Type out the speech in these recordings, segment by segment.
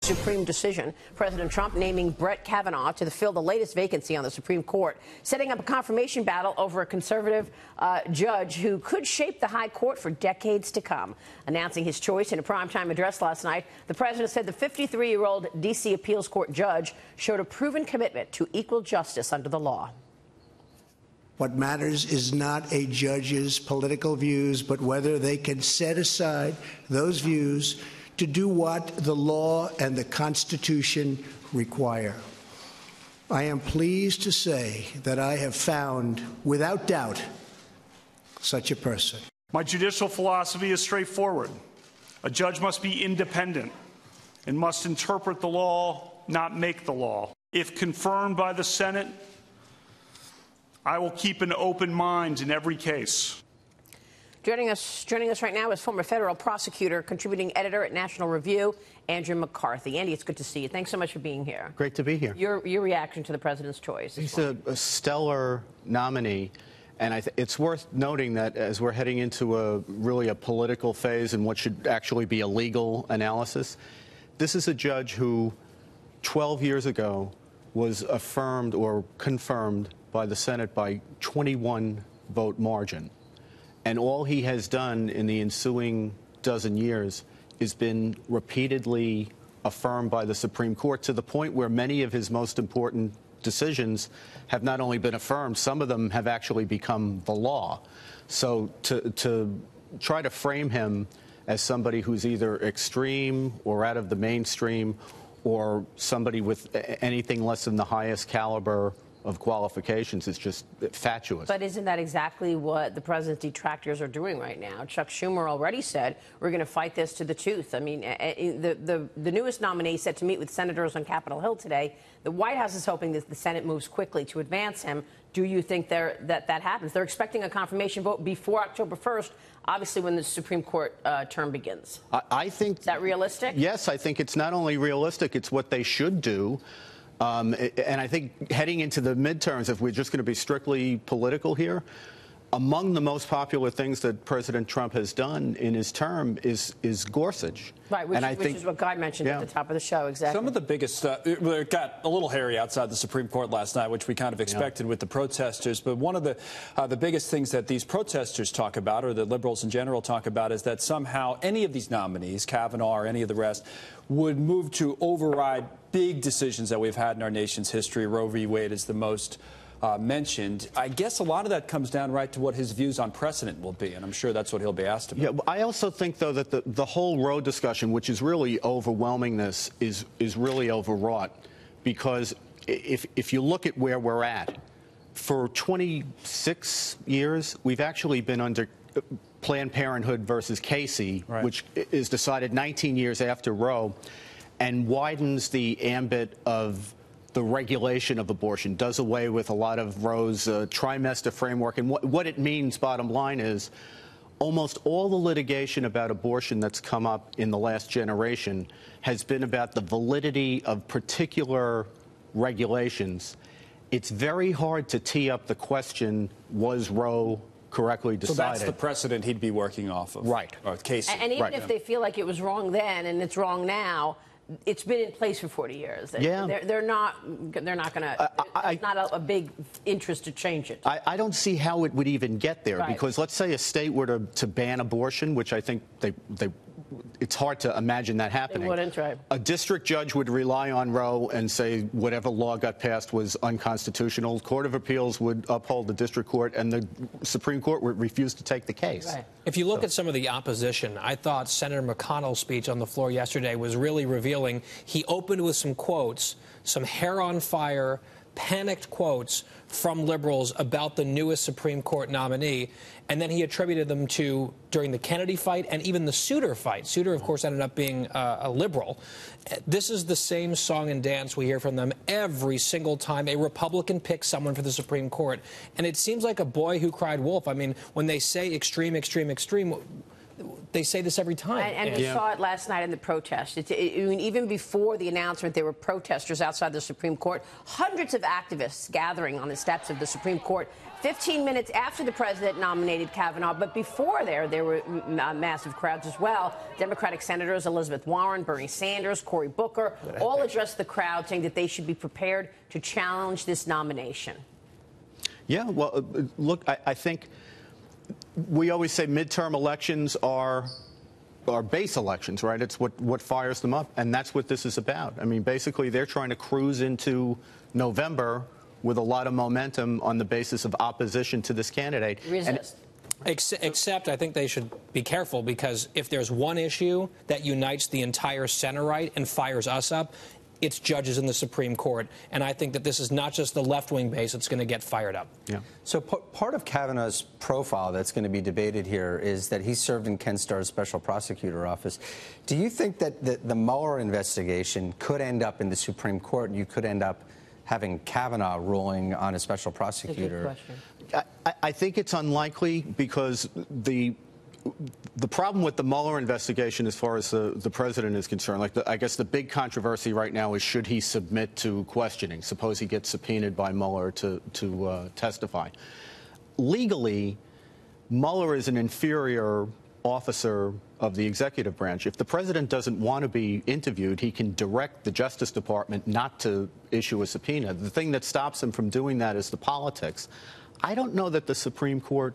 Supreme decision. President Trump naming Brett Kavanaugh to fill the latest vacancy on the Supreme Court, setting up a confirmation battle over a conservative judge who could shape the high court for decades to come. Announcing his choice in a primetime address last night, the president said the 53-year-old D.C. appeals court judge showed a proven commitment to equal justice under the law. What matters is not a judge's political views, but whether they can set aside those views to do what the law and the Constitution require. I am pleased to say that I have found, without doubt, such a person. My judicial philosophy is straightforward. A judge must be independent and must interpret the law, not make the law. If confirmed by the Senate, I will keep an open mind in every case. Joining us right now is former federal prosecutor, contributing editor at National Review, Andrew McCarthy. Andy, it's good to see you. Thanks so much for being here. Great to be here. Your reaction to the president's choice? He's a stellar nominee, and it's worth noting that as we're heading into really a political phase and what should actually be a legal analysis, this is a judge who 12 years ago was affirmed or confirmed by the Senate by 21-vote margin. And all he has done in the ensuing dozen years has been repeatedly affirmed by the Supreme Court, to the point where many of his most important decisions have not only been affirmed, some of them have actually become the law. So to try to frame him as somebody who's either extreme or out of the mainstream, or somebody with anything less than the highest caliber of qualifications is just fatuous. But isn't that exactly what the president's detractors are doing right now? Chuck Schumer already said, we're going to fight this to the tooth. I mean, the newest nominee set to meet with senators on Capitol Hill today. The White House is hoping that the Senate moves quickly to advance him. Do you think that happens? They're expecting a confirmation vote before October 1st, obviously when the Supreme Court term begins. I think... Is that realistic? Yes, I think it's not only realistic, it's what they should do. And I think heading into the midterms, if we're just going to be strictly political here, among the most popular things that President Trump has done in his term is Gorsuch. Right, which is what Guy mentioned at the top of the show, exactly. Some of the biggest, it got a little hairy outside the Supreme Court last night, which we kind of expected with the protesters. But one of the biggest things that these protesters talk about, or the liberals in general talk about, is that somehow any of these nominees, Kavanaugh or any of the rest, would move to override big decisions that we've had in our nation's history. Roe v. Wade is the most mentioned. I guess a lot of that comes down right to what his views on precedent will be, and I'm sure that's what he'll be asked about. Yeah, I also think, though, that the whole Roe discussion, which is really overwhelming this, is really overwrought, because if you look at where we're at, for 26 years, we've actually been under Planned Parenthood versus Casey, right, which is decided 19 years after Roe, and widens the ambit of the regulation of abortion, does away with a lot of Roe's trimester framework. And what it means, bottom line, is almost all the litigation about abortion that's come up in the last generation has been about the validity of particular regulations. It's very hard to tee up the question, was Roe correctly decided? So that's the precedent he'd be working off of. Right. Or Casey. And even if they feel like it was wrong then and it's wrong now, it's been in place for 40 years. Yeah. They're not going to, it's not a big interest to change it. I don't see how it would even get there, right, because let's say a state were to ban abortion, which I think it's hard to imagine that happening. They wouldn't, right. A district judge would rely on Roe and say whatever law got passed was unconstitutional. Court of Appeals would uphold the district court, and the Supreme Court would refuse to take the case. Right. If you look at some of the opposition, I thought Senator McConnell's speech on the floor yesterday was really revealing. He opened with some quotes, some hair on fire, panicked quotes from liberals about the newest Supreme Court nominee, and then he attributed them to during the Kennedy fight and even the Souter fight. Souter, of course, ended up being a liberal. This is the same song and dance we hear from them every single time a Republican picks someone for the Supreme Court. And it seems like a boy who cried wolf. I mean, when they say extreme, extreme, extreme, They say this every time. And we saw it last night in the protest. Even before the announcement, there were protesters outside the Supreme Court. Hundreds of activists gathering on the steps of the Supreme Court 15 minutes after the president nominated Kavanaugh. But before there were massive crowds as well. Democratic Senators Elizabeth Warren, Bernie Sanders, Cory Booker all addressed the crowd, saying that they should be prepared to challenge this nomination. Yeah, well, look, I think we always say midterm elections are base elections, right? It's what fires them up, and that's what this is about. I mean, basically, they're trying to cruise into November with a lot of momentum on the basis of opposition to this candidate. Resist. Except I think they should be careful, because if there's one issue that unites the entire center right and fires us up, it's judges in the Supreme Court. And I think that this is not just the left-wing base that's going to get fired up. Yeah. So part of Kavanaugh's profile that's going to be debated here is that he served in Ken Starr's special prosecutor office. Do you think that the Mueller investigation could end up in the Supreme Court, and you could end up having Kavanaugh ruling on a special prosecutor? I think it's unlikely, because the problem with the Mueller investigation, as far as the president is concerned, I guess the big controversy right now is, should he submit to questioning? Suppose he gets subpoenaed by Mueller to testify. Legally, Mueller is an inferior officer of the executive branch. If the president doesn't want to be interviewed, he can direct the Justice Department not to issue a subpoena. The thing that stops him from doing that is the politics. I don't know that the Supreme Court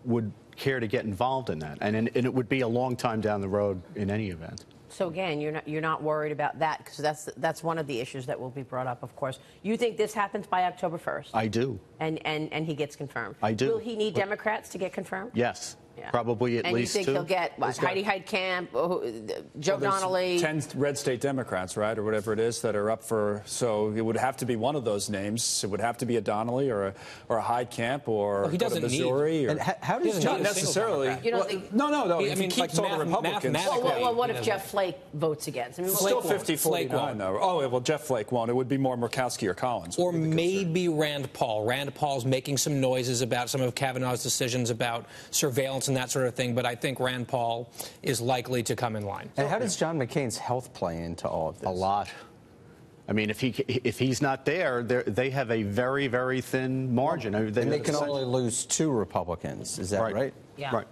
would care to get involved in that, and it would be a long time down the road in any event. So again, you're not worried about that, because that's one of the issues that will be brought up, of course. You think this happens by October 1st? I do. And he gets confirmed? I do. Will he need Democrats to get confirmed? Yes. Yeah. Probably at least two. And you think he'll get what, Heidi Heitkamp, Joe Donnelly? 10 red state Democrats, right, or whatever it is, that are up for. So it would have to be one of those names. It would have to be a Donnelly or a Heitkamp or he doesn't Missouri. need. Or, And how does not necessarily. You don't think? No. I If mean, he keeps all the Republicans. Well, what if Jeff Flake votes against? I mean, Still Flake 50-49, though. Oh, well, Jeff Flake won't. It would be more Murkowski or Collins. Or maybe Rand Paul. Rand Paul's making some noises about some of Kavanaugh's decisions about surveillance and that sort of thing, but I think Rand Paul is likely to come in line. And how does John McCain's health play into all of this? A lot. I mean, if he's not there, they have a very, very thin margin. And they can only lose 2 Republicans. Is that right? Yeah. Right.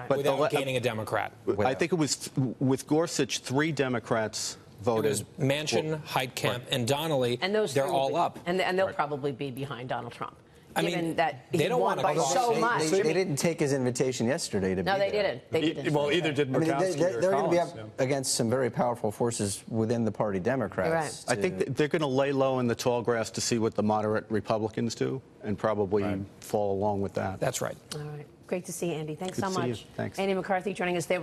But without gaining a Democrat. I think it was, with Gorsuch, 3 Democrats voted. It was Manchin, Heitkamp, and Donnelly. And those they're all up. And they'll probably be behind Donald Trump. I Given mean, that they he don't won want by to so much. They didn't take his invitation yesterday to be No, they there. didn't. They didn't. Well, either did I mean, Murkowski they're or going to be Collins. up against some very powerful forces within the party Democrats. Right. I think they're going to lay low in the tall grass to see what the moderate Republicans do, and probably fall along with that. That's right. All right. Great to see you, Andy. Thanks Good so to see much. you. Thanks. Andy McCarthy joining us there.